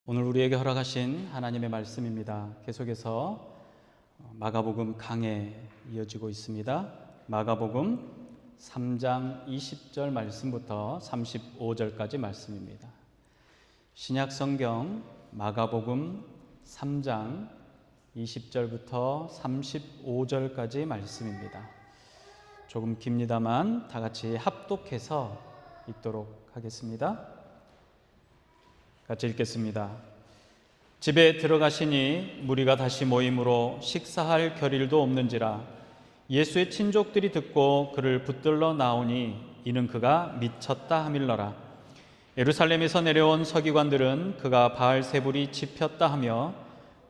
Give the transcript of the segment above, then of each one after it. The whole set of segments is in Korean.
오늘 우리에게 허락하신 하나님의 말씀입니다. 계속해서 마가복음 강해 이어지고 있습니다. 마가복음 3장 20절 말씀부터 35절까지 말씀입니다. 신약 성경 마가복음 3장 20절부터 35절까지 말씀입니다. 조금 깁니다만 다 같이 합독해서 읽도록 하겠습니다. 같이 읽겠습니다. 집에 들어가시니 무리가 다시 모임으로 식사할 겨를도 없는지라 예수의 친족들이 듣고 그를 붙들러 나오니 이는 그가 미쳤다 하밀러라. 예루살렘에서 내려온 서기관들은 그가 바알세불이 집혔다 하며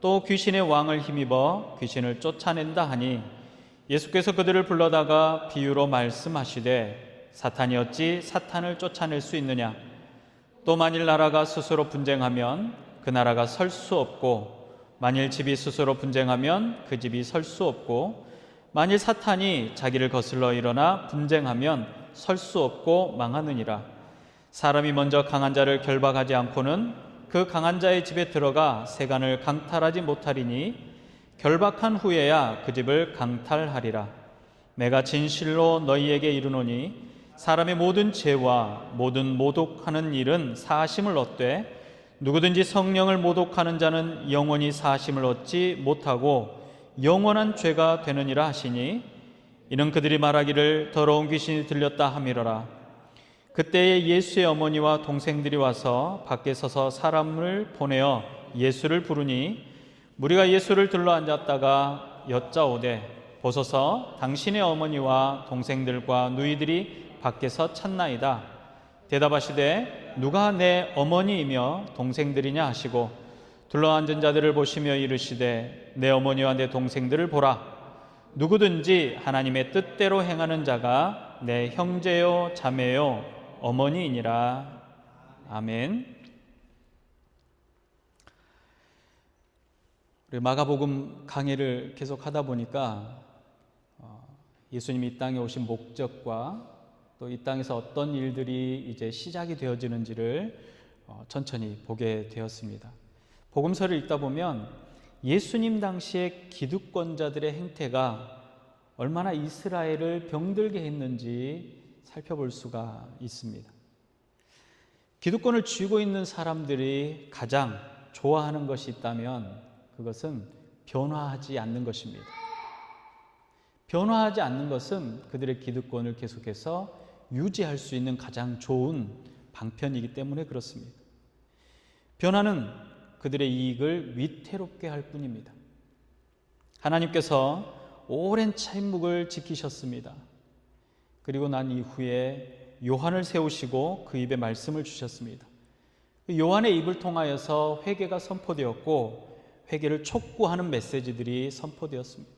또 귀신의 왕을 힘입어 귀신을 쫓아낸다 하니 예수께서 그들을 불러다가 비유로 말씀하시되 사탄이 어찌 사탄을 쫓아낼 수 있느냐. 또 만일 나라가 스스로 분쟁하면 그 나라가 설 수 없고 만일 집이 스스로 분쟁하면 그 집이 설 수 없고 만일 사탄이 자기를 거슬러 일어나 분쟁하면 설 수 없고 망하느니라. 사람이 먼저 강한 자를 결박하지 않고는 그 강한 자의 집에 들어가 세간을 강탈하지 못하리니 결박한 후에야 그 집을 강탈하리라. 내가 진실로 너희에게 이르노니 사람의 모든 죄와 모든 모독하는 일은 사하심을 얻되 누구든지 성령을 모독하는 자는 영원히 사하심을 얻지 못하고 영원한 죄가 되느니라 하시니 이는 그들이 말하기를 더러운 귀신이 들렸다 하미러라. 그때에 예수의 어머니와 동생들이 와서 밖에 서서 사람을 보내어 예수를 부르니 무리가 예수를 들러앉았다가 여짜오되 보소서 당신의 어머니와 동생들과 누이들이 밖에서 찾나이다. 대답하시되 누가 내 어머니이며 동생들이냐 하시고 둘러앉은 자들을 보시며 이르시되 내 어머니와 내 동생들을 보라. 누구든지 하나님의 뜻대로 행하는 자가 내 형제요 자매요 어머니이니라. 아멘. 우리 마가복음 강해를 계속하다 보니까 예수님이 이 땅에 오신 목적과 또 이 땅에서 어떤 일들이 이제 시작이 되어지는지를 천천히 보게 되었습니다. 복음서를 읽다 보면 예수님 당시의 기득권자들의 행태가 얼마나 이스라엘을 병들게 했는지 살펴볼 수가 있습니다. 기득권을 쥐고 있는 사람들이 가장 좋아하는 것이 있다면 그것은 변화하지 않는 것입니다. 변화하지 않는 것은 그들의 기득권을 계속해서 유지할 수 있는 가장 좋은 방편이기 때문에 그렇습니다. 변화는 그들의 이익을 위태롭게 할 뿐입니다. 하나님께서 오랜 침묵을 지키셨습니다. 그리고 난 이후에 요한을 세우시고 그 입에 말씀을 주셨습니다. 요한의 입을 통하여서 회개가 선포되었고 회개를 촉구하는 메시지들이 선포되었습니다.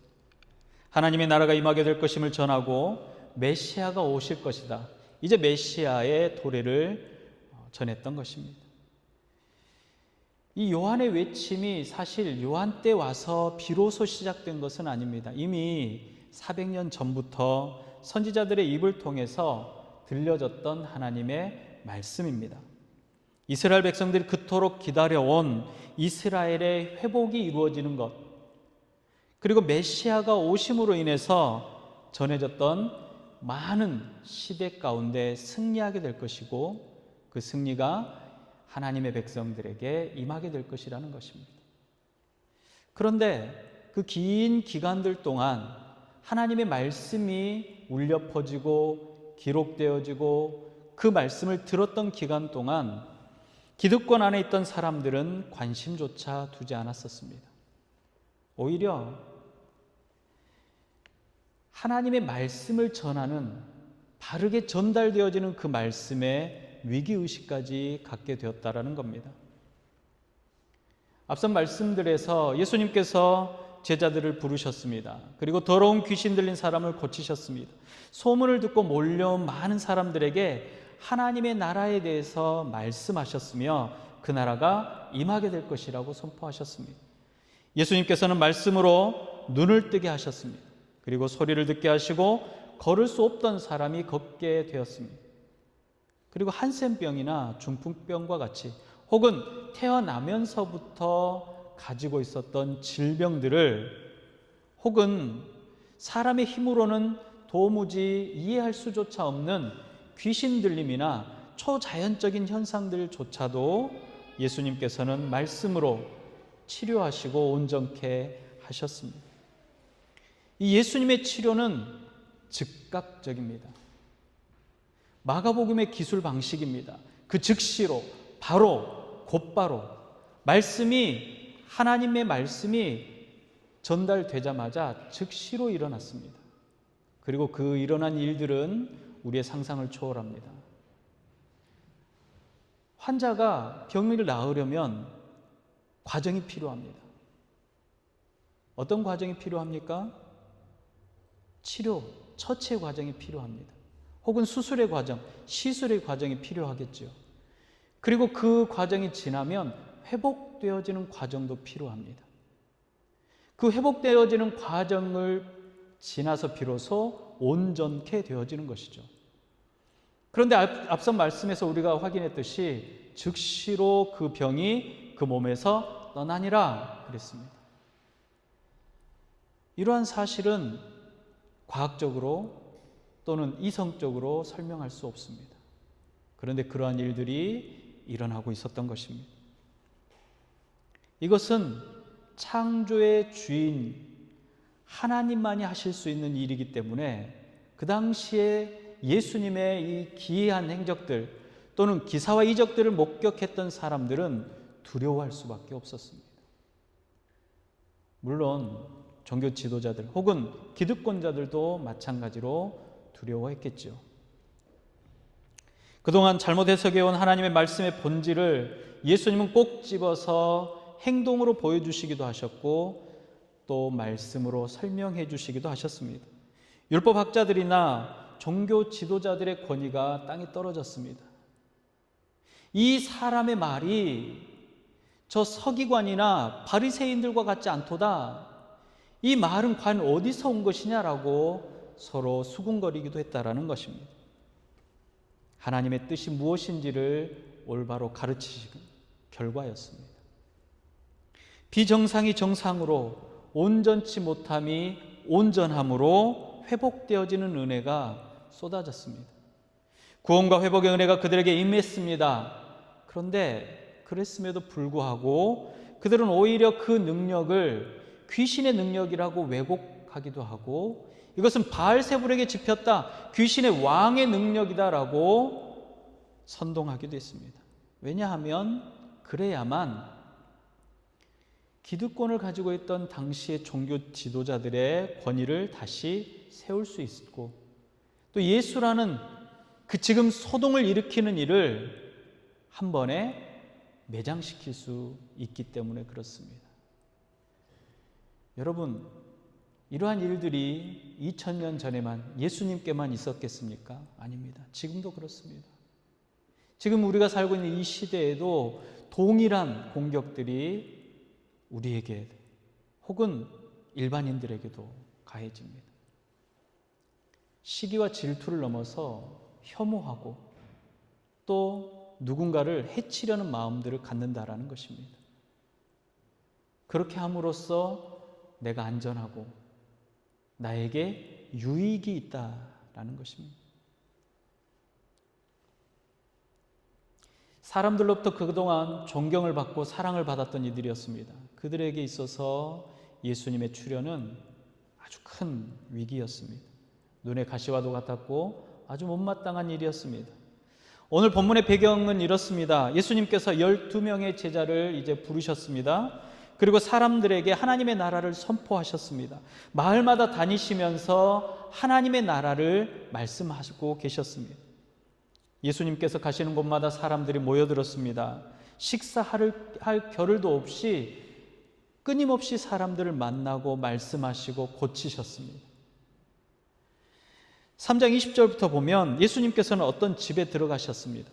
하나님의 나라가 임하게 될 것임을 전하고 메시아가 오실 것이다. 이제 메시아의 도래를 전했던 것입니다. 이 요한의 외침이 사실 요한 때 와서 비로소 시작된 것은 아닙니다. 이미 400년 전부터 선지자들의 입을 통해서 들려졌던 하나님의 말씀입니다. 이스라엘 백성들이 그토록 기다려온 이스라엘의 회복이 이루어지는 것, 그리고 메시아가 오심으로 인해서 전해졌던 많은 시대 가운데 승리하게 될 것이고 그 승리가 하나님의 백성들에게 임하게 될 것이라는 것입니다. 그런데 그 긴 기간들 동안 하나님의 말씀이 울려 퍼지고 기록되어지고 그 말씀을 들었던 기간 동안 기득권 안에 있던 사람들은 관심조차 두지 않았었습니다. 오히려 하나님의 말씀을 전하는 바르게 전달되어지는 그 말씀에 위기의식까지 갖게 되었다라는 겁니다. 앞선 말씀들에서 예수님께서 제자들을 부르셨습니다. 그리고 더러운 귀신 들린 사람을 고치셨습니다. 소문을 듣고 몰려온 많은 사람들에게 하나님의 나라에 대해서 말씀하셨으며 그 나라가 임하게 될 것이라고 선포하셨습니다. 예수님께서는 말씀으로 눈을 뜨게 하셨습니다. 그리고 소리를 듣게 하시고 걸을 수 없던 사람이 걷게 되었습니다. 그리고 한센병이나 중풍병과 같이 혹은 태어나면서부터 가지고 있었던 질병들을, 혹은 사람의 힘으로는 도무지 이해할 수조차 없는 귀신 들림이나 초자연적인 현상들조차도 예수님께서는 말씀으로 치료하시고 온전케 하셨습니다. 이 예수님의 치료는 즉각적입니다. 마가복음의 기술 방식입니다. 그 즉시로, 바로, 곧바로 하나님의 말씀이 전달되자마자 즉시로 일어났습니다. 그리고 그 일어난 일들은 우리의 상상을 초월합니다. 환자가 병을 나으려면 과정이 필요합니다. 어떤 과정이 필요합니까? 치료, 처치의 과정이 필요합니다. 혹은 수술의 과정, 시술의 과정이 필요하겠죠. 그리고 그 과정이 지나면 회복되어지는 과정도 필요합니다. 그 회복되어지는 과정을 지나서 비로소 온전케 되어지는 것이죠. 그런데 앞선 말씀에서 우리가 확인했듯이 즉시로 그 병이 그 몸에서 떠나니라 그랬습니다. 이러한 사실은 과학적으로 또는 이성적으로 설명할 수 없습니다. 그런데 그러한 일들이 일어나고 있었던 것입니다. 이것은 창조의 주인 하나님만이 하실 수 있는 일이기 때문에 그 당시에 예수님의 이 기이한 행적들 또는 기사와 이적들을 목격했던 사람들은 두려워할 수밖에 없었습니다. 물론 종교 지도자들 혹은 기득권자들도 마찬가지로 두려워했겠죠. 그동안 잘못 해석해온 하나님의 말씀의 본질을 예수님은 꼭 집어서 행동으로 보여주시기도 하셨고 또 말씀으로 설명해 주시기도 하셨습니다. 율법학자들이나 종교 지도자들의 권위가 땅에 떨어졌습니다. 이 사람의 말이 저 서기관이나 바리새인들과 같지 않도다. 이 말은 과연 어디서 온 것이냐라고 서로 수군거리기도 했다라는 것입니다. 하나님의 뜻이 무엇인지를 올바로 가르치신 결과였습니다. 비정상이 정상으로, 온전치 못함이 온전함으로 회복되어지는 은혜가 쏟아졌습니다. 구원과 회복의 은혜가 그들에게 임했습니다. 그런데 그랬음에도 불구하고 그들은 오히려 그 능력을 귀신의 능력이라고 왜곡하기도 하고 이것은 바알세불에게 집혔다, 귀신의 왕의 능력이다라고 선동하기도 했습니다. 왜냐하면 그래야만 기득권을 가지고 있던 당시의 종교 지도자들의 권위를 다시 세울 수 있고 또 예수라는 그 지금 소동을 일으키는 일을 한 번에 매장시킬 수 있기 때문에 그렇습니다. 여러분, 이러한 일들이 2000년 전에만 예수님께만 있었겠습니까? 아닙니다. 지금도 그렇습니다. 지금 우리가 살고 있는 이 시대에도 동일한 공격들이 우리에게 혹은 일반인들에게도 가해집니다. 시기와 질투를 넘어서 혐오하고 또 누군가를 해치려는 마음들을 갖는다라는 것입니다. 그렇게 함으로써 내가 안전하고 나에게 유익이 있다라는 것입니다. 사람들로부터 그동안 존경을 받고 사랑을 받았던 이들이었습니다. 그들에게 있어서 예수님의 출현은 아주 큰 위기였습니다. 눈에 가시와도 같았고 아주 못마땅한 일이었습니다. 오늘 본문의 배경은 이렇습니다. 예수님께서 12명의 제자를 이제 부르셨습니다. 그리고 사람들에게 하나님의 나라를 선포하셨습니다. 마을마다 다니시면서 하나님의 나라를 말씀하시고 계셨습니다. 예수님께서 가시는 곳마다 사람들이 모여들었습니다. 식사할 겨를도 없이 끊임없이 사람들을 만나고 말씀하시고 고치셨습니다. 3장 20절부터 보면 예수님께서는 어떤 집에 들어가셨습니다.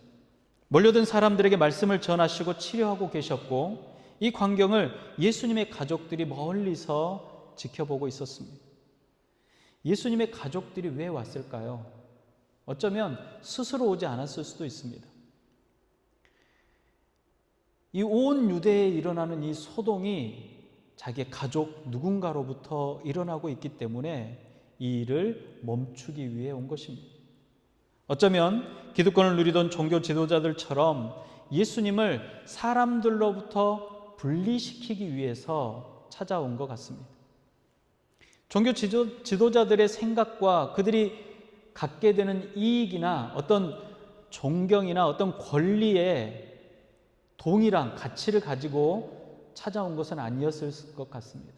몰려든 사람들에게 말씀을 전하시고 치료하고 계셨고 이 광경을 예수님의 가족들이 멀리서 지켜보고 있었습니다. 예수님의 가족들이 왜 왔을까요? 어쩌면 스스로 오지 않았을 수도 있습니다. 이 온 유대에 일어나는 이 소동이 자기의 가족 누군가로부터 일어나고 있기 때문에 이 일을 멈추기 위해 온 것입니다. 어쩌면 기득권을 누리던 종교 지도자들처럼 예수님을 사람들로부터 분리시키기 위해서 찾아온 것 같습니다. 종교 지도자들의 생각과 그들이 갖게 되는 이익이나 어떤 존경이나 어떤 권리에 동일한 가치를 가지고 찾아온 것은 아니었을 것 같습니다.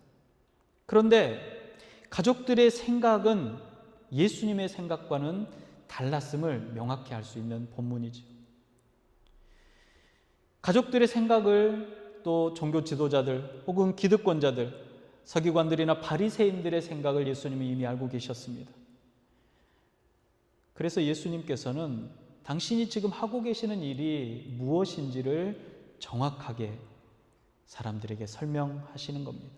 그런데 가족들의 생각은 예수님의 생각과는 달랐음을 명확히 알 수 있는 본문이죠. 가족들의 생각을 또 종교 지도자들 혹은 기득권자들, 서기관들이나 바리새인들의 생각을 예수님이 이미 알고 계셨습니다. 그래서 예수님께서는 당신이 지금 하고 계시는 일이 무엇인지를 정확하게 사람들에게 설명하시는 겁니다.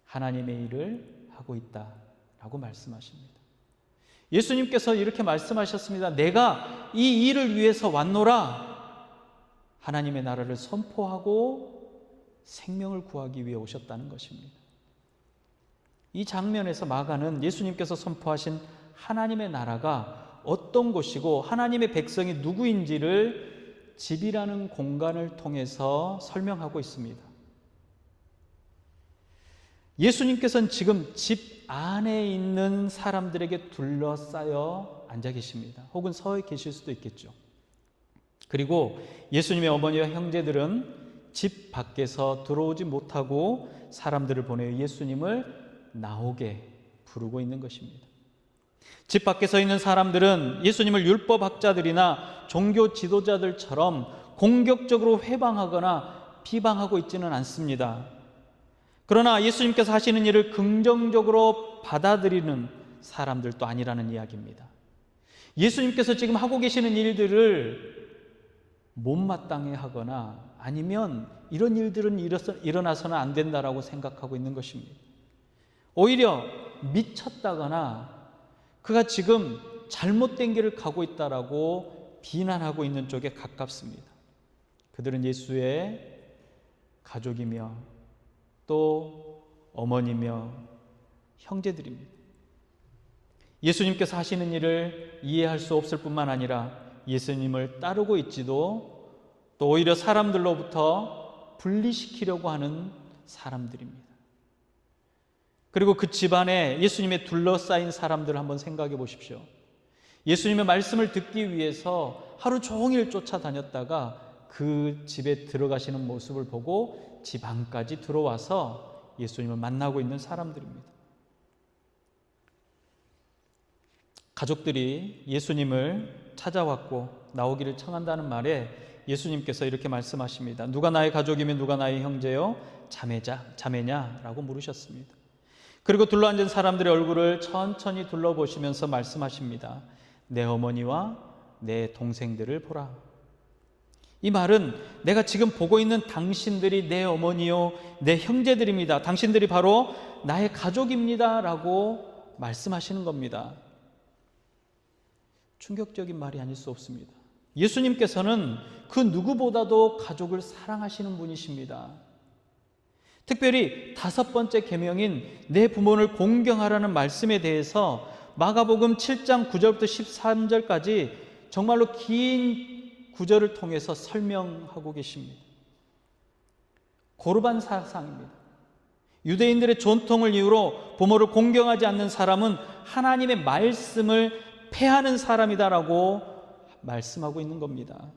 하나님의 일을 하고 있다라고 말씀하십니다. 예수님께서 이렇게 말씀하셨습니다. 내가 이 일을 위해서 왔노라. 하나님의 나라를 선포하고 생명을 구하기 위해 오셨다는 것입니다. 이 장면에서 마가는 예수님께서 선포하신 하나님의 나라가 어떤 곳이고 하나님의 백성이 누구인지를 집이라는 공간을 통해서 설명하고 있습니다. 예수님께서는 지금 집 안에 있는 사람들에게 둘러싸여 앉아 계십니다. 혹은 서 계실 수도 있겠죠. 그리고 예수님의 어머니와 형제들은 집 밖에서 들어오지 못하고 사람들을 보내 예수님을 나오게 부르고 있는 것입니다. 집 밖에 서 있는 사람들은 예수님을 율법학자들이나 종교 지도자들처럼 공격적으로 회방하거나 비방하고 있지는 않습니다. 그러나 예수님께서 하시는 일을 긍정적으로 받아들이는 사람들도 아니라는 이야기입니다. 예수님께서 지금 하고 계시는 일들을 못마땅해 하거나 아니면 이런 일들은 일어나서는 안 된다라고 생각하고 있는 것입니다. 오히려 미쳤다거나 그가 지금 잘못된 길을 가고 있다라고 비난하고 있는 쪽에 가깝습니다. 그들은 예수의 가족이며 또 어머니며 형제들입니다. 예수님께서 하시는 일을 이해할 수 없을 뿐만 아니라 예수님을 따르고 있지도 또 오히려 사람들로부터 분리시키려고 하는 사람들입니다. 그리고 그 집안에 예수님의 둘러싸인 사람들을 한번 생각해 보십시오. 예수님의 말씀을 듣기 위해서 하루 종일 쫓아다녔다가 그 집에 들어가시는 모습을 보고 집 안까지 들어와서 예수님을 만나고 있는 사람들입니다. 가족들이 예수님을 찾아왔고 나오기를 청한다는 말에 예수님께서 이렇게 말씀하십니다. 누가 나의 가족이면 누가 나의 형제요? 자매냐? 라고 물으셨습니다. 그리고 둘러앉은 사람들의 얼굴을 천천히 둘러보시면서 말씀하십니다. 내 어머니와 내 동생들을 보라. 이 말은 내가 지금 보고 있는 당신들이 내 어머니요 내 형제들입니다. 당신들이 바로 나의 가족입니다 라고 말씀하시는 겁니다. 충격적인 말이 아닐 수 없습니다. 예수님께서는 그 누구보다도 가족을 사랑하시는 분이십니다. 특별히 5번째 계명인 내 부모를 공경하라는 말씀에 대해서 마가복음 7장 9절부터 13절까지 정말로 긴 구절을 통해서 설명하고 계십니다. 고르반 사상입니다. 유대인들의 전통을 이유로 부모를 공경하지 않는 사람은 하나님의 말씀을 폐하는 사람이다라고 말씀하고 있는 겁니다.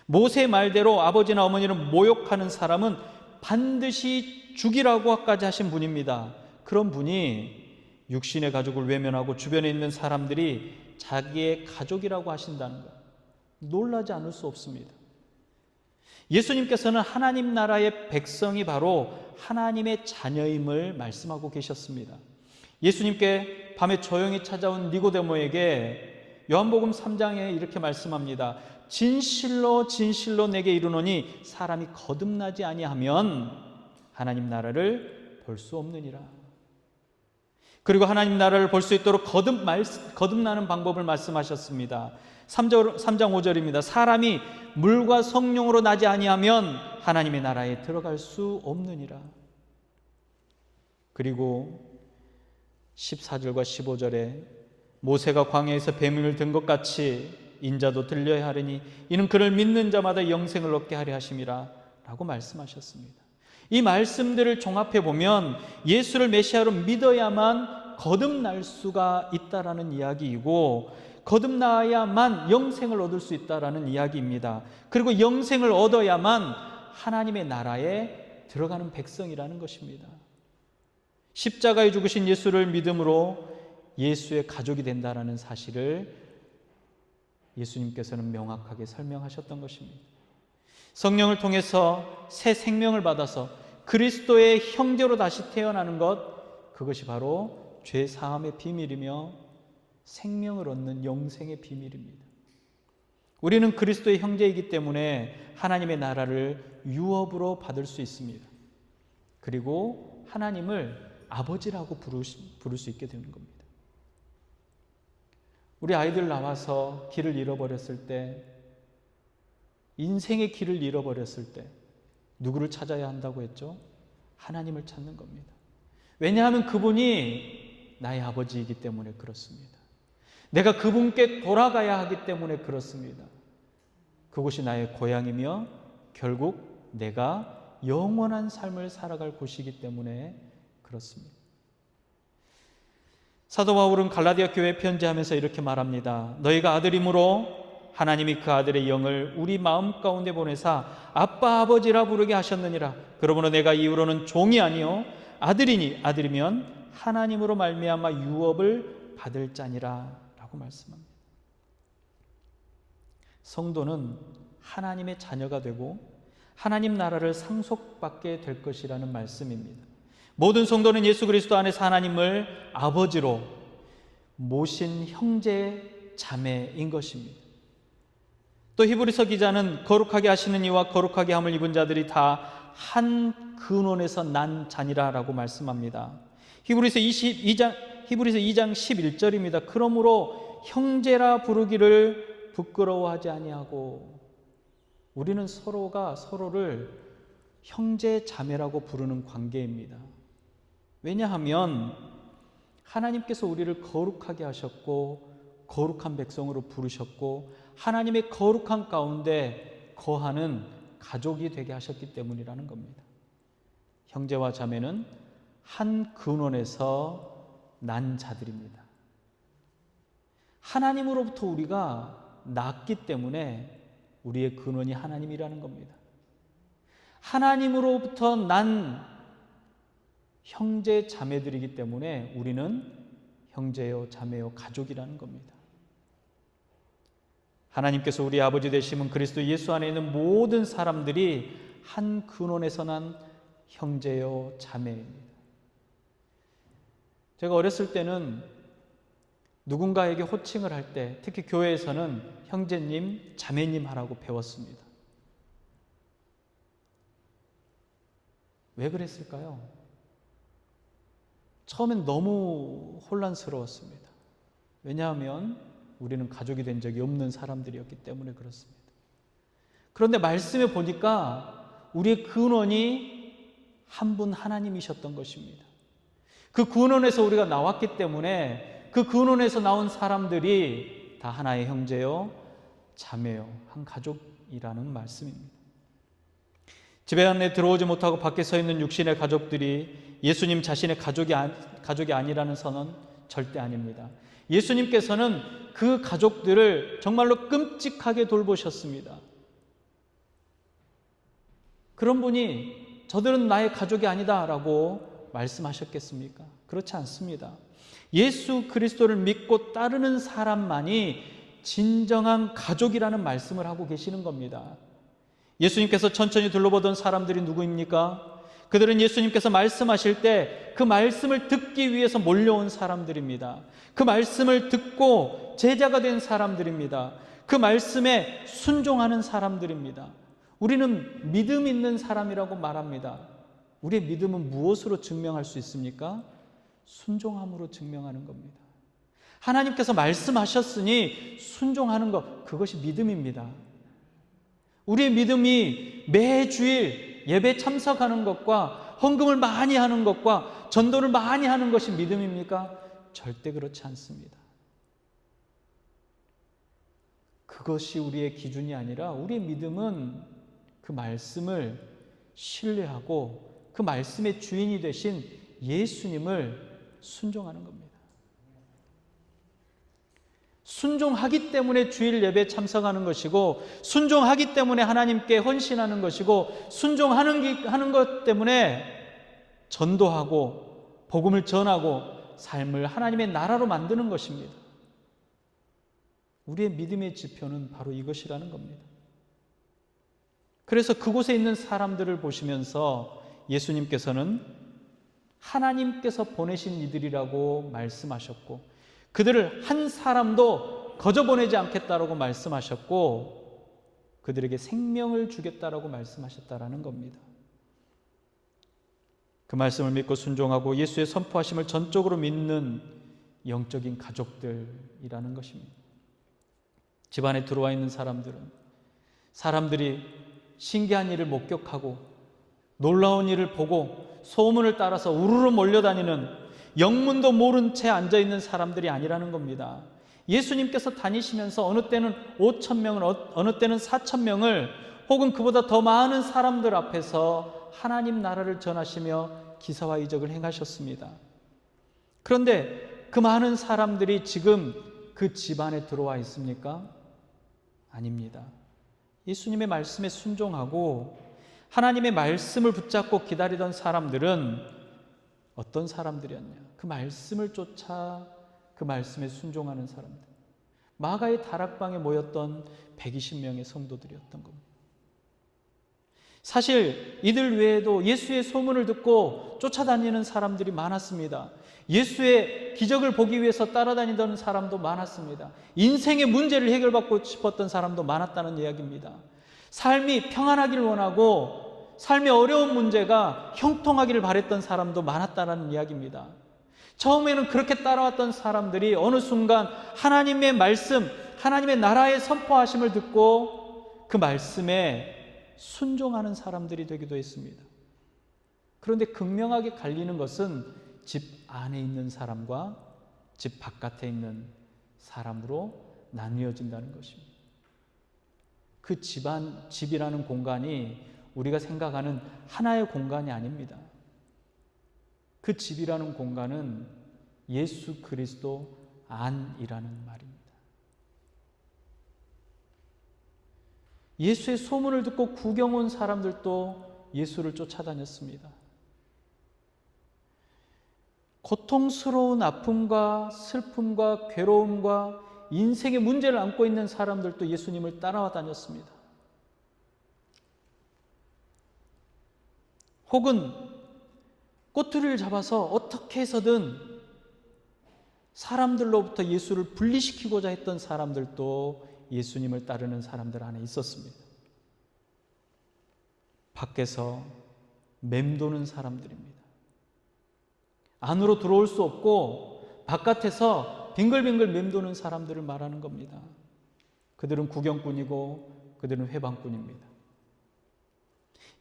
모세의 말대로 아버지나 어머니를 모욕하는 사람은 반드시 죽이라고까지 하신 분입니다. 그런 분이 육신의 가족을 외면하고 주변에 있는 사람들이 자기의 가족이라고 하신다는 것, 놀라지 않을 수 없습니다. 예수님께서는 하나님 나라의 백성이 바로 하나님의 자녀임을 말씀하고 계셨습니다. 예수님께 밤에 조용히 찾아온 니고데모에게 요한복음 3장에 이렇게 말씀합니다. 진실로 진실로 내게 이르노니 사람이 거듭나지 아니하면 하나님 나라를 볼 수 없느니라. 그리고 하나님 나라를 볼 수 있도록 거듭나는 방법을 말씀하셨습니다. 3장 5절입니다. 사람이 물과 성령으로 나지 아니하면 하나님의 나라에 들어갈 수 없느니라. 그리고 14절과 15절에 모세가 광야에서 뱀을 든 것 같이 인자도 들려야 하리니 이는 그를 믿는 자마다 영생을 얻게 하려 하심이라 라고 말씀하셨습니다. 이 말씀들을 종합해 보면 예수를 메시아로 믿어야만 거듭날 수가 있다라는 이야기이고, 거듭나야만 영생을 얻을 수 있다라는 이야기입니다. 그리고 영생을 얻어야만 하나님의 나라에 들어가는 백성이라는 것입니다. 십자가에 죽으신 예수를 믿음으로 예수의 가족이 된다라는 사실을 예수님께서는 명확하게 설명하셨던 것입니다. 성령을 통해서 새 생명을 받아서 그리스도의 형제로 다시 태어나는 것, 그것이 바로 죄 사함의 비밀이며 생명을 얻는 영생의 비밀입니다. 우리는 그리스도의 형제이기 때문에 하나님의 나라를 유업으로 받을 수 있습니다. 그리고 하나님을 아버지라고 부를 수 있게 되는 겁니다. 우리 아이들 나와서 길을 잃어버렸을 때, 인생의 길을 잃어버렸을 때 누구를 찾아야 한다고 했죠? 하나님을 찾는 겁니다. 왜냐하면 그분이 나의 아버지이기 때문에 그렇습니다. 내가 그분께 돌아가야 하기 때문에 그렇습니다. 그곳이 나의 고향이며 결국 내가 영원한 삶을 살아갈 곳이기 때문에 그렇습니다. 사도 바울은 갈라디아 교회에 편지하면서 이렇게 말합니다. 너희가 아들이므로 하나님이 그 아들의 영을 우리 마음 가운데 보내사 아빠 아버지라 부르게 하셨느니라. 그러므로 내가 이후로는 종이 아니요 아들이니 아들이면 하나님으로 말미암아 유업을 받을 자니라 라고 말씀합니다. 성도는 하나님의 자녀가 되고 하나님 나라를 상속받게 될 것이라는 말씀입니다. 모든 성도는 예수 그리스도 안에서 하나님을 아버지로 모신 형제 자매인 것입니다. 또 히브리서 기자는 거룩하게 하시는 이와 거룩하게 함을 입은 자들이 다 한 근원에서 난 자니라라고 말씀합니다. 히브리서 2장 11절입니다. 그러므로 형제라 부르기를 부끄러워하지 아니하고, 우리는 서로가 서로를 형제 자매라고 부르는 관계입니다. 왜냐하면 하나님께서 우리를 거룩하게 하셨고 거룩한 백성으로 부르셨고 하나님의 거룩한 가운데 거하는 가족이 되게 하셨기 때문이라는 겁니다. 형제와 자매는 한 근원에서 난 자들입니다. 하나님으로부터 우리가 났기 때문에 우리의 근원이 하나님이라는 겁니다. 하나님으로부터 난 형제 자매들이기 때문에 우리는 형제요 자매요 가족이라는 겁니다. 하나님께서 우리 아버지 되심은 그리스도 예수 안에 있는 모든 사람들이 한 근원에서 난 형제요 자매입니다. 제가 어렸을 때는 누군가에게 호칭을 할 때, 특히 교회에서는 형제님, 자매님 하라고 배웠습니다. 왜 그랬을까요? 처음엔 너무 혼란스러웠습니다. 왜냐하면 우리는 가족이 된 적이 없는 사람들이었기 때문에 그렇습니다. 그런데 말씀에 보니까 우리의 근원이 한 분 하나님이셨던 것입니다. 그 근원에서 우리가 나왔기 때문에 그 근원에서 나온 사람들이 다 하나의 형제요 자매요 한 가족이라는 말씀입니다. 집에 안에 들어오지 못하고 밖에 서 있는 육신의 가족들이 예수님 자신의 가족이 아니라는 선언 절대 아닙니다. 예수님께서는 그 가족들을 정말로 끔찍하게 돌보셨습니다. 그런 분이 저들은 나의 가족이 아니다라고 말씀하셨겠습니까? 그렇지 않습니다. 예수 그리스도를 믿고 따르는 사람만이 진정한 가족이라는 말씀을 하고 계시는 겁니다. 예수님께서 천천히 둘러보던 사람들이 누구입니까? 그들은 예수님께서 말씀하실 때 그 말씀을 듣기 위해서 몰려온 사람들입니다. 그 말씀을 듣고 제자가 된 사람들입니다. 그 말씀에 순종하는 사람들입니다. 우리는 믿음 있는 사람이라고 말합니다. 우리의 믿음은 무엇으로 증명할 수 있습니까? 순종함으로 증명하는 겁니다. 하나님께서 말씀하셨으니 순종하는 것, 그것이 믿음입니다. 우리의 믿음이 매주일 예배 참석하는 것과 헌금을 많이 하는 것과 전도를 많이 하는 것이 믿음입니까? 절대 그렇지 않습니다. 그것이 우리의 기준이 아니라 우리의 믿음은 그 말씀을 신뢰하고 그 말씀의 주인이 되신 예수님을 순종하는 겁니다. 순종하기 때문에 주일 예배에 참석하는 것이고, 순종하기 때문에 하나님께 헌신하는 것이고, 순종하는 것 때문에 전도하고 복음을 전하고 삶을 하나님의 나라로 만드는 것입니다. 우리의 믿음의 지표는 바로 이것이라는 겁니다. 그래서 그곳에 있는 사람들을 보시면서 예수님께서는 하나님께서 보내신 이들이라고 말씀하셨고, 그들을 한 사람도 거저 보내지 않겠다라고 말씀하셨고, 그들에게 생명을 주겠다라고 말씀하셨다라는 겁니다. 그 말씀을 믿고 순종하고 예수의 선포하심을 전적으로 믿는 영적인 가족들이라는 것입니다. 집안에 들어와 있는 사람들이 신기한 일을 목격하고 놀라운 일을 보고 소문을 따라서 우르르 몰려다니는, 영문도 모른 채 앉아있는 사람들이 아니라는 겁니다. 예수님께서 다니시면서 어느 때는 5,000명을, 어느 때는 4,000명을, 혹은 그보다 더 많은 사람들 앞에서 하나님 나라를 전하시며 기사와 이적을 행하셨습니다. 그런데 그 많은 사람들이 지금 그 집안에 들어와 있습니까? 아닙니다. 예수님의 말씀에 순종하고 하나님의 말씀을 붙잡고 기다리던 사람들은 어떤 사람들이었냐? 그 말씀을 쫓아 그 말씀에 순종하는 사람들. 마가의 다락방에 모였던 120명의 성도들이었던 겁니다. 사실 이들 외에도 예수의 소문을 듣고 쫓아다니는 사람들이 많았습니다. 예수의 기적을 보기 위해서 따라다니던 사람도 많았습니다. 인생의 문제를 해결받고 싶었던 사람도 많았다는 이야기입니다. 삶이 평안하기를 원하고 삶의 어려운 문제가 형통하기를 바랬던 사람도 많았다는 이야기입니다. 처음에는 그렇게 따라왔던 사람들이 어느 순간 하나님의 말씀, 하나님의 나라의 선포하심을 듣고 그 말씀에 순종하는 사람들이 되기도 했습니다. 그런데 극명하게 갈리는 것은 집 안에 있는 사람과 집 바깥에 있는 사람으로 나뉘어진다는 것입니다. 그 집이라는 공간이 우리가 생각하는 하나의 공간이 아닙니다. 그 집이라는 공간은 예수 그리스도 안이라는 말입니다. 예수의 소문을 듣고 구경 온 사람들도 예수를 쫓아다녔습니다. 고통스러운 아픔과 슬픔과 괴로움과 인생의 문제를 안고 있는 사람들도 예수님을 따라와 다녔습니다. 혹은 꼬투리를 잡아서 어떻게 해서든 사람들로부터 예수를 분리시키고자 했던 사람들도 예수님을 따르는 사람들 안에 있었습니다. 밖에서 맴도는 사람들입니다. 안으로 들어올 수 없고 바깥에서 빙글빙글 맴도는 사람들을 말하는 겁니다. 그들은 구경꾼이고 그들은 회방꾼입니다.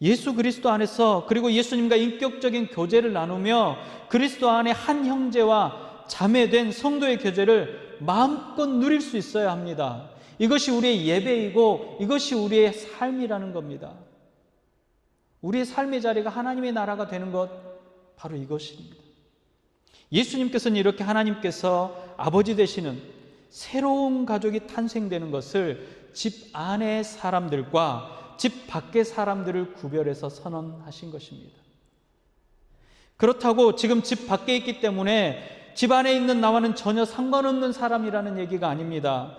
예수 그리스도 안에서, 그리고 예수님과 인격적인 교제를 나누며 그리스도 안에 한 형제와 자매된 성도의 교제를 마음껏 누릴 수 있어야 합니다. 이것이 우리의 예배이고 이것이 우리의 삶이라는 겁니다. 우리의 삶의 자리가 하나님의 나라가 되는 것, 바로 이것입니다. 예수님께서는 이렇게 하나님께서 아버지 되시는 새로운 가족이 탄생되는 것을 집 안의 사람들과 집 밖의 사람들을 구별해서 선언하신 것입니다. 그렇다고 지금 집 밖에 있기 때문에 집 안에 있는 나와는 전혀 상관없는 사람이라는 얘기가 아닙니다.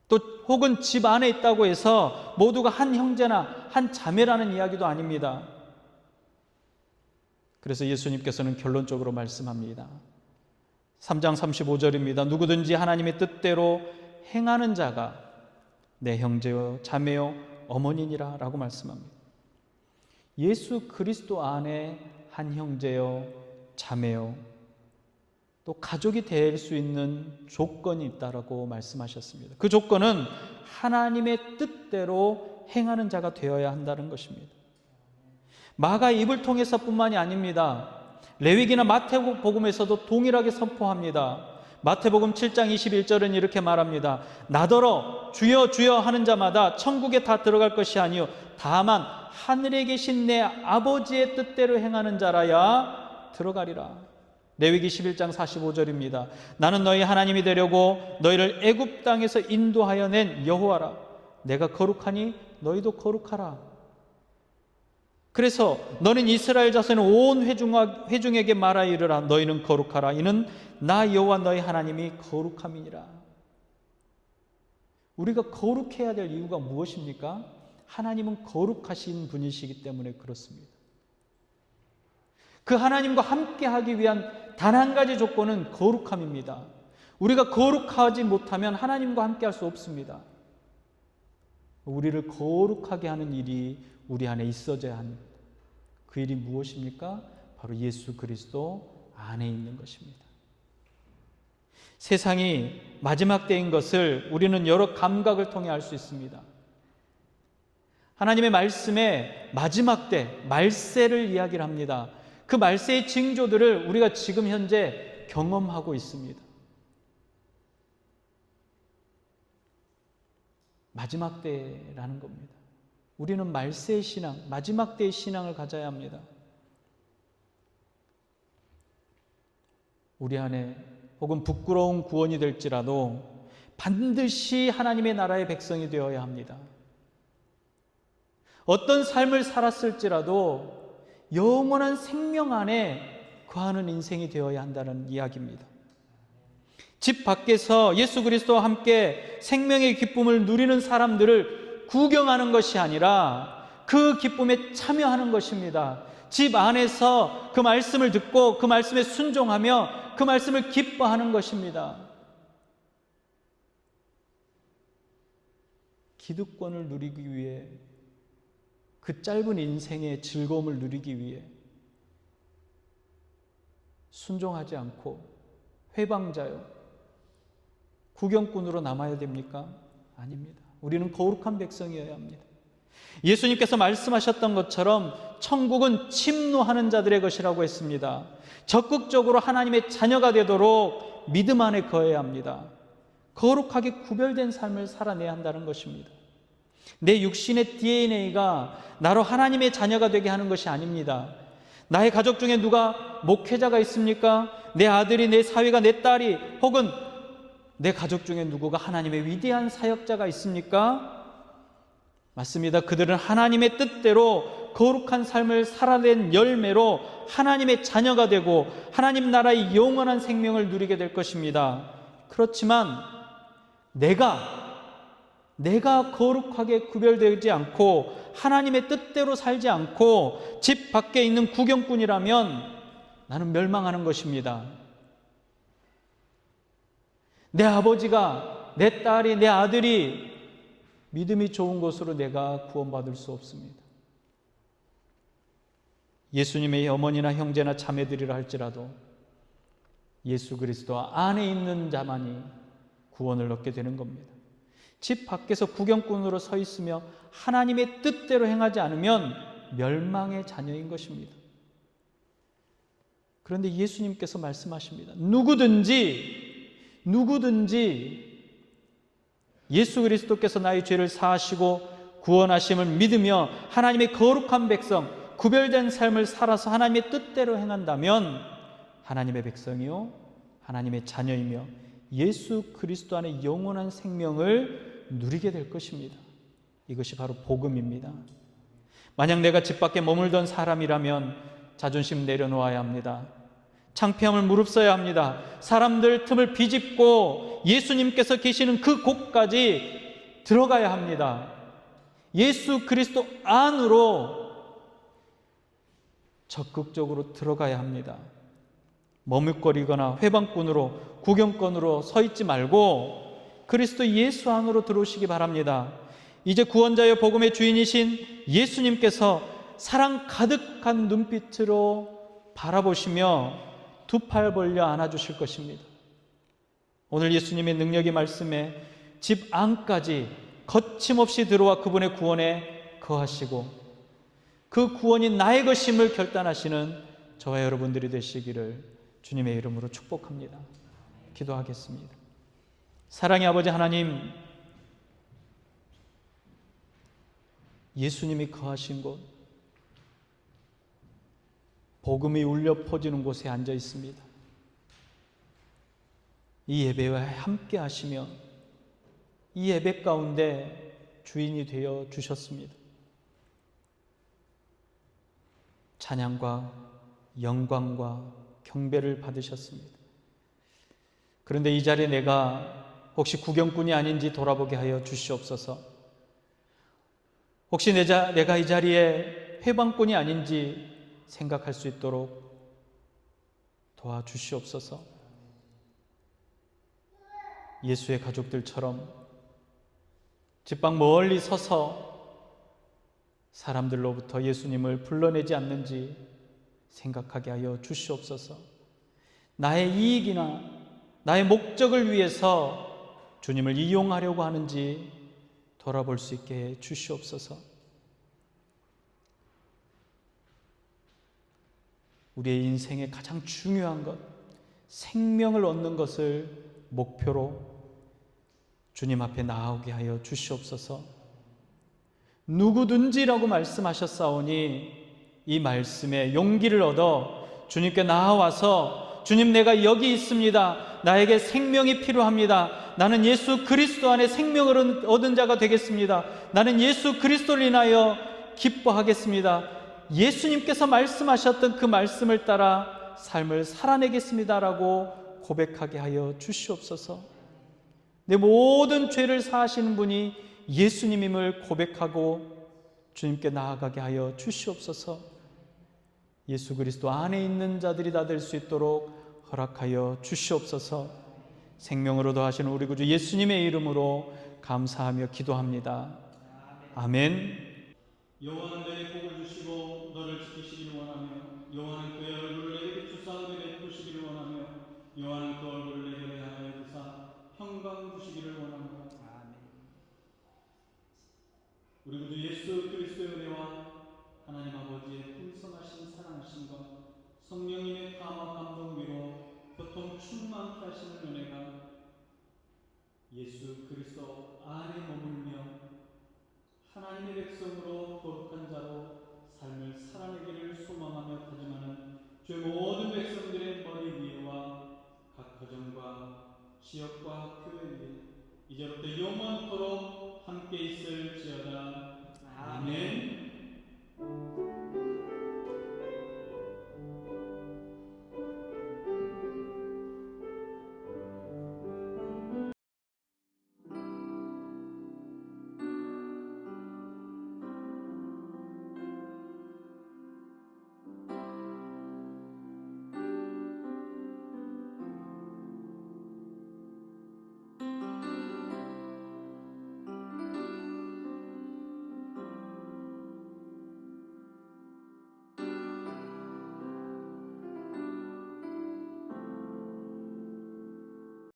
또 혹은 집 안에 있다고 해서 모두가 한 형제나 한 자매라는 이야기도 아닙니다. 그래서 예수님께서는 결론적으로 말씀합니다. 3장 35절입니다. 누구든지 하나님의 뜻대로 행하는 자가 내 형제요 자매요 어머니니라 라고 말씀합니다. 예수 그리스도 안에 한 형제요 자매요 또 가족이 될 수 있는 조건이 있다라고 말씀하셨습니다. 그 조건은 하나님의 뜻대로 행하는 자가 되어야 한다는 것입니다. 마가 입을 통해서뿐만이 아닙니다. 레위기나 마태복음에서도 동일하게 선포합니다. 마태복음 7장 21절은 이렇게 말합니다. 나더러 주여 주여 하는 자마다 천국에 다 들어갈 것이 아니요 다만 하늘에 계신 내 아버지의 뜻대로 행하는 자라야 들어가리라. 레위기 11장 45절입니다. 나는 너희 하나님이 되려고 너희를 애굽 땅에서 인도하여 낸 여호와라. 내가 거룩하니 너희도 거룩하라. 그래서 너는 이스라엘 자손의 온 회중에게 말하 이르라. 너희는 거룩하라. 이는 나 여호와 너희 하나님이 거룩함이니라. 우리가 거룩해야 될 이유가 무엇입니까? 하나님은 거룩하신 분이시기 때문에 그렇습니다. 그 하나님과 함께하기 위한 단 한 가지 조건은 거룩함입니다. 우리가 거룩하지 못하면 하나님과 함께할 수 없습니다. 우리를 거룩하게 하는 일이 우리 안에 있어져야 하는 그 일이 무엇입니까? 바로 예수 그리스도 안에 있는 것입니다. 세상이 마지막 때인 것을 우리는 여러 감각을 통해 알 수 있습니다. 하나님의 말씀에 마지막 때, 말세를 이야기를 합니다. 그 말세의 징조들을 우리가 지금 현재 경험하고 있습니다. 마지막 때라는 겁니다. 우리는 말세의 신앙, 마지막 때의 신앙을 가져야 합니다. 우리 안에 혹은 부끄러운 구원이 될지라도 반드시 하나님의 나라의 백성이 되어야 합니다. 어떤 삶을 살았을지라도 영원한 생명 안에 거하는 인생이 되어야 한다는 이야기입니다. 집 밖에서 예수 그리스도와 함께 생명의 기쁨을 누리는 사람들을 구경하는 것이 아니라 그 기쁨에 참여하는 것입니다. 집 안에서 그 말씀을 듣고 그 말씀에 순종하며 그 말씀을 기뻐하는 것입니다. 기득권을 누리기 위해, 그 짧은 인생의 즐거움을 누리기 위해 순종하지 않고 회방자요, 구경꾼으로 남아야 됩니까? 아닙니다. 우리는 거룩한 백성이어야 합니다. 예수님께서 말씀하셨던 것처럼 천국은 침노하는 자들의 것이라고 했습니다. 적극적으로 하나님의 자녀가 되도록 믿음 안에 거해야 합니다. 거룩하게 구별된 삶을 살아내야 한다는 것입니다. 내 육신의 DNA가 나로 하나님의 자녀가 되게 하는 것이 아닙니다. 나의 가족 중에 누가 목회자가 있습니까? 내 아들이, 내 사위가, 내 딸이, 혹은 내 가족 중에 누구가 하나님의 위대한 사역자가 있습니까? 맞습니다. 그들은 하나님의 뜻대로 거룩한 삶을 살아낸 열매로 하나님의 자녀가 되고 하나님 나라의 영원한 생명을 누리게 될 것입니다. 그렇지만 내가 거룩하게 구별되지 않고 하나님의 뜻대로 살지 않고 집 밖에 있는 구경꾼이라면 나는 멸망하는 것입니다. 내 아버지가, 내 딸이, 내 아들이 믿음이 좋은 것으로 내가 구원받을 수 없습니다. 예수님의 어머니나 형제나 자매들이라 할지라도 예수 그리스도 안에 있는 자만이 구원을 얻게 되는 겁니다. 집 밖에서 구경꾼으로 서 있으며 하나님의 뜻대로 행하지 않으면 멸망의 자녀인 것입니다. 그런데 예수님께서 말씀하십니다. 누구든지 예수 그리스도께서 나의 죄를 사하시고 구원하심을 믿으며 하나님의 거룩한 백성, 구별된 삶을 살아서 하나님의 뜻대로 행한다면 하나님의 백성이요 하나님의 자녀이며 예수 그리스도 안에 영원한 생명을 누리게 될 것입니다. 이것이 바로 복음입니다. 만약 내가 집 밖에 머물던 사람이라면 자존심 내려놓아야 합니다. 창피함을 무릅써야 합니다. 사람들 틈을 비집고 예수님께서 계시는 그 곳까지 들어가야 합니다. 예수 그리스도 안으로 적극적으로 들어가야 합니다. 머뭇거리거나 회방꾼으로, 구경꾼으로 서 있지 말고 그리스도 예수 안으로 들어오시기 바랍니다. 이제 구원자여 복음의 주인이신 예수님께서 사랑 가득한 눈빛으로 바라보시며 두 팔 벌려 안아주실 것입니다. 오늘 예수님의 능력의 말씀에 집 안까지 거침없이 들어와 그분의 구원에 거하시고 그 구원이 나의 것임을 결단하시는 저와 여러분들이 되시기를 주님의 이름으로 축복합니다. 기도하겠습니다. 사랑의 아버지 하나님, 예수님이 거하신 곳, 복음이 울려 퍼지는 곳에 앉아 있습니다. 이 예배와 함께 하시며 이 예배 가운데 주인이 되어 주셨습니다. 찬양과 영광과 경배를 받으셨습니다. 그런데 이 자리에 내가 혹시 구경꾼이 아닌지 돌아보게 하여 주시옵소서. 혹시 내가 이 자리에 회방꾼이 아닌지 생각할 수 있도록 도와주시옵소서. 예수의 가족들처럼 집밖 멀리 서서 사람들로부터 예수님을 불러내지 않는지 생각하게 하여 주시옵소서. 나의 이익이나 나의 목적을 위해서 주님을 이용하려고 하는지 돌아볼 수 있게 해 주시옵소서. 우리의 인생의 가장 중요한 것, 생명을 얻는 것을 목표로 주님 앞에 나아오게 하여 주시옵소서. 누구든지라고 말씀하셨사오니 이 말씀에 용기를 얻어 주님께 나아와서 주님, 내가 여기 있습니다. 나에게 생명이 필요합니다. 나는 예수 그리스도 안에 생명을 얻은 자가 되겠습니다. 나는 예수 그리스도를 인하여 기뻐하겠습니다. 예수님께서 말씀하셨던 그 말씀을 따라 삶을 살아내겠습니다라고 고백하게 하여 주시옵소서. 내 모든 죄를 사하시는 분이 예수님임을 고백하고 주님께 나아가게 하여 주시옵소서. 예수 그리스도 안에 있는 자들이 다 될 수 있도록 허락하여 주시옵소서. 생명으로 더하시는 우리 구주 예수님의 이름으로 감사하며 기도합니다. 아멘. 여호와는 내게 복을 주시고 너를 지키시기를 원하며 여호와는 그의 얼굴을 내게 비추사 은혜 베푸시기를 원하며 여호와는 그 얼굴을 내게 향하여 드사 평강 주시기를 원합니다. 우리 구주 예수 그리스도의 은혜와 하나님 아버지의 풍성하신 사랑하심과 성령님의 감화 감동 위로 교통 충만케 하시는 은혜가 예수 그리스도 안에 머물며 하나님의 백성으로 거룩한 자로 삶을 살아내기를 소망하며 다짐하는 주의 모든 백성들의 머리 위에와 각 가정과 지역과 교회 위에 이제부터 영원토록 함께 있을지어다. 아멘.